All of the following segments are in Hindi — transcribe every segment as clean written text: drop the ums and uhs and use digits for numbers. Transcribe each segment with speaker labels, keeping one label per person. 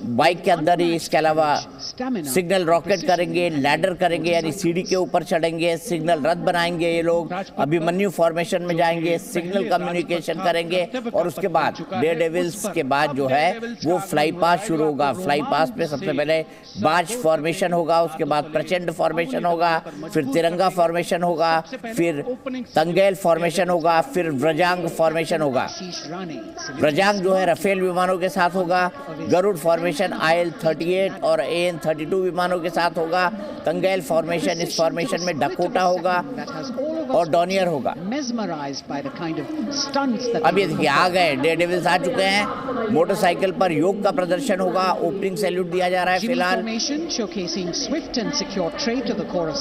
Speaker 1: बाइक के अंदर ही इसके अलावा सिग्नल रॉकेट करेंगे, लैडर करेंगे यानी सीढ़ी के ऊपर चढ़ेंगे, सिग्नल रथ बनाएंगे ये लोग, अभिमन्यु फॉर्मेशन में जाएंगे, सिग्नल कम्युनिकेशन करेंगे और उसके बाद डेयर डेविल्स के बाद जो है वो फ्लाई पास शुरू होगा। फ्लाई पास पे सबसे पहले बाज फॉर्मेशन होगा, उसके बाद प्रचंड फॉर्मेशन होगा, फिर तिरंगा फॉर्मेशन होगा, फिर तंगेल फॉर्मेशन होगा, फिर व्रजांग फॉर्मेशन होगा। व्रजांग जो है रफेल विमानों के साथ होगा, गरुड़ फॉर्मेशन IL-38 और AN-32 विमानों के साथ होगा, तंगेल फॉर्मेशन, इस फॉर्मेशन में डकोटा होगा और डॉनियर होगा। अब ये देखिए आ गए, डेयर डेविल्स आ चुके हैं। मोटरसाइकिल पर योग का प्रदर्शन होगा, ओपनिंग सैल्यूट दिया जा रहा है फिलहाल।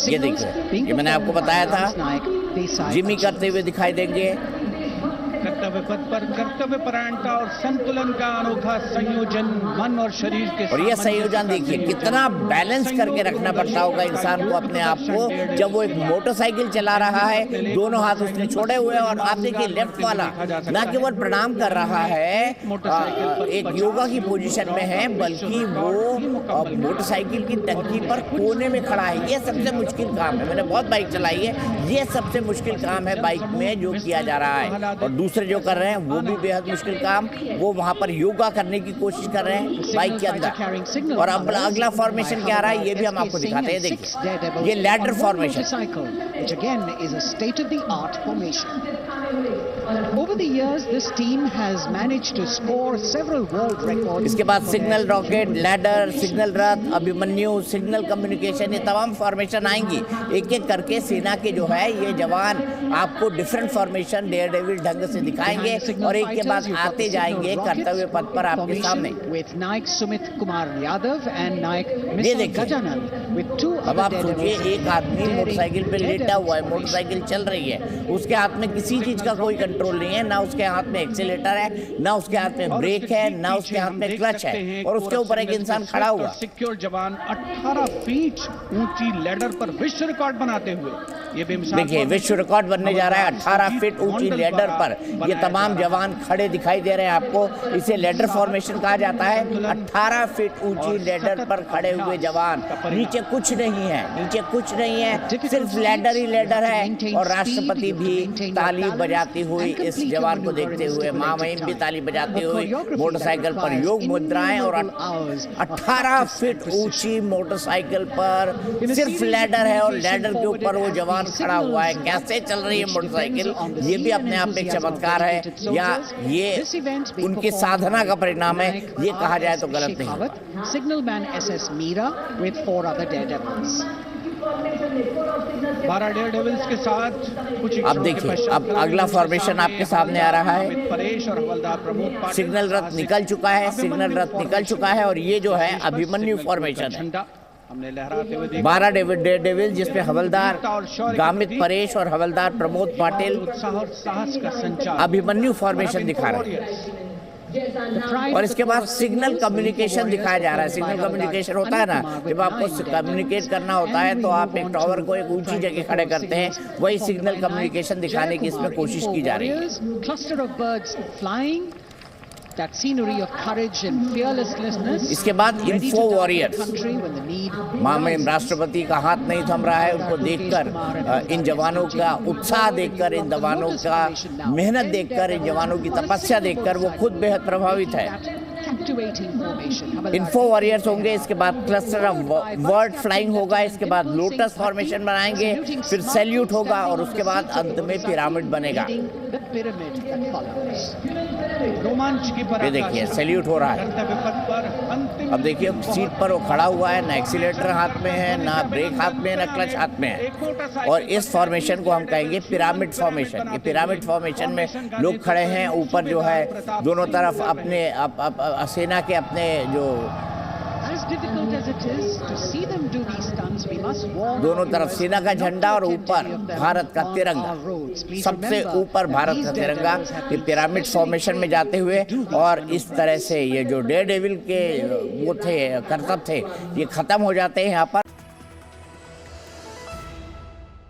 Speaker 1: ये देखिए, ये मैंने आपको बताया था, जिमी करते हुए दिखाई देंगे।
Speaker 2: कर्तव्य पथ पर कर्तव्यपरायणता और संतुलन का अनोखा संयोजन मन और शरीर के,
Speaker 1: और ये संयोजन देखिए कितना बैलेंस करके रखना पड़ता होगा इंसान को अपने आप को, जब वो एक मोटरसाइकिल चला रहा है, दोनों हाथ उसने छोड़े हुए और आप देखिए लेफ्ट वाला न केवल प्रणाम कर रहा है, एक योगा की पोजीशन में है, बल्कि वो मोटरसाइकिल की टंकी पर कोने में खड़ा है। ये सबसे मुश्किल काम है, मैंने बहुत बाइक चलाई है, ये सबसे मुश्किल काम है बाइक में जो किया जा रहा है। और दूसरे जो कर रहे हैं वो भी बेहद मुश्किल काम, वो वहां पर योगा करने की कोशिश कर रहे हैं बाइक के अंदर। और अब अगला फॉर्मेशन क्या आ रहा है ये भी हम आपको दिखाते हैं। देखिए ये लैडर फॉर्मेशन। इसके बाद सिग्नल रॉकेट, लैडर, सिग्नल रथ, अभिमन्यु, सिग्नल कम्युनिकेशन, ये तमाम फॉर्मेशन आएंगी एक एक करके। सेना के जो है ये जवान आपको डिफरेंट फॉर्मेशन डेयर डेविल ढंग से दिखाएंगे और एक के बाद आते जाएंगे कर्तव्य पथ पर आपके सामने। ये देखिए, अब आप सोचिए एक आदमी मोटरसाइकिल पे लेटा हुआ है, मोटरसाइकिल चल रही है, उसके हाथ में किसी चीज का कोई कंट्रोल नहीं है, ना उसके हाथ में एक्सीलेटर है, ना उसके हाथ में ब्रेक है, ना उसके हाथ में क्लच है, और उसके ऊपर एक इंसान खड़ा हुआ।
Speaker 2: सिक्योर जवान 18 फीट ऊंची लैडर पर विश्व रिकॉर्ड बनाते हुए, ये
Speaker 1: देखिए विश्व रिकॉर्ड बनने जा रहा है 18 फीट ऊंची लैडर पर। ये तमाम जवान खड़े दिखाई दे रहे हैं आपको, इसे लैडर फॉर्मेशन कहा जाता है। 18 फीट ऊंची लैडर पर खड़े हुए जवान, नीचे कुछ नहीं है, नीचे कुछ नहीं है, सिर्फ लैडर ही लैडर है। और राष्ट्रपति भी ताली बजाती हुई इस जवान को देखते हुए, महामहिम भी ताली बजाते हुए, मोटरसाइकिल पर योग मुद्राएं, और 18 फीट ऊंची मोटरसाइकिल पर सिर्फ लैडर है और लैडर के ऊपर वो जवान खड़ा हुआ है। कैसे चल रही है मोटरसाइकिल, ये भी अपने आप में एक चमत्कार है, या ये उनकी साधना का परिणाम है, ये कहा जाए तो गलत नहीं।
Speaker 2: Signalman SS Meera with 4 other daredevils। 12 daredevils के साथ कुछ।
Speaker 1: अब देखिए, अब अगला फॉर्मेशन आपके सामने आ रहा है।
Speaker 2: परेश और हवलदार प्रमोद पाटिल,
Speaker 1: सिग्नल रथ निकल चुका है, सिग्नल रथ निकल चुका है, और ये जो है अभिमन्यु फॉर्मेशन है।
Speaker 2: हमने लहराते हुए
Speaker 1: 12 डेयर डेविल जिसमें हवलदार गामित परेश और हवलदार प्रमोद पाटिल
Speaker 2: साहस का संचार
Speaker 1: अभिमन्यु फॉर्मेशन दिखा रहे हैं। और इसके बाद सिग्नल कम्युनिकेशन दिखाया जा रहा है। सिग्नल कम्युनिकेशन होता है ना, जब आपको कम्युनिकेट करना होता है तो आप एक टावर को एक ऊंची जगह खड़े करते हैं, वही सिग्नल कम्युनिकेशन दिखाने की इसमें कोशिश की जा रही है। इसके बाद इन्फो वॉरियर्स, महामहिम राष्ट्रपति का हाथ नहीं थम रहा है, उनको देखकर, इन जवानों का उत्साह देखकर, इन जवानों का मेहनत देखकर, इन जवानों की तपस्या देखकर वो खुद बेहद प्रभावित है। इन्फो वॉरियर्स होंगे, इसके बाद क्लस्टर ऑफ वर्ड फ्लाइंग होगा, इसके बाद लोटस फॉर्मेशन बनाएंगे, फिर सैल्यूट होगा और उसके बाद अंत में पिरामिड बनेगा। ये देखिए सैल्यूट हो रहा है। अब देखिए सीट पर वो खड़ा हुआ है, ना एक्सीलेटर हाथ में है, ना ब्रेक हाथ में है, ना क्लच हाथ में है। और इस फॉर्मेशन को हम कहेंगे पिरामिड फॉर्मेशन। ये पिरामिड फॉर्मेशन में लोग खड़े हैं, ऊपर जो है दोनों तरफ अपने सेना के अपने जो दोनों तरफ सेना का झंडा और ऊपर भारत का तिरंगा, सबसे ऊपर भारत का तिरंगा, ये पिरामिड फॉर्मेशन में जाते हुए। और इस तरह से ये जो डेयर डेविल के वो थे, करतब थे, ये खत्म हो जाते हैं यहाँ पर।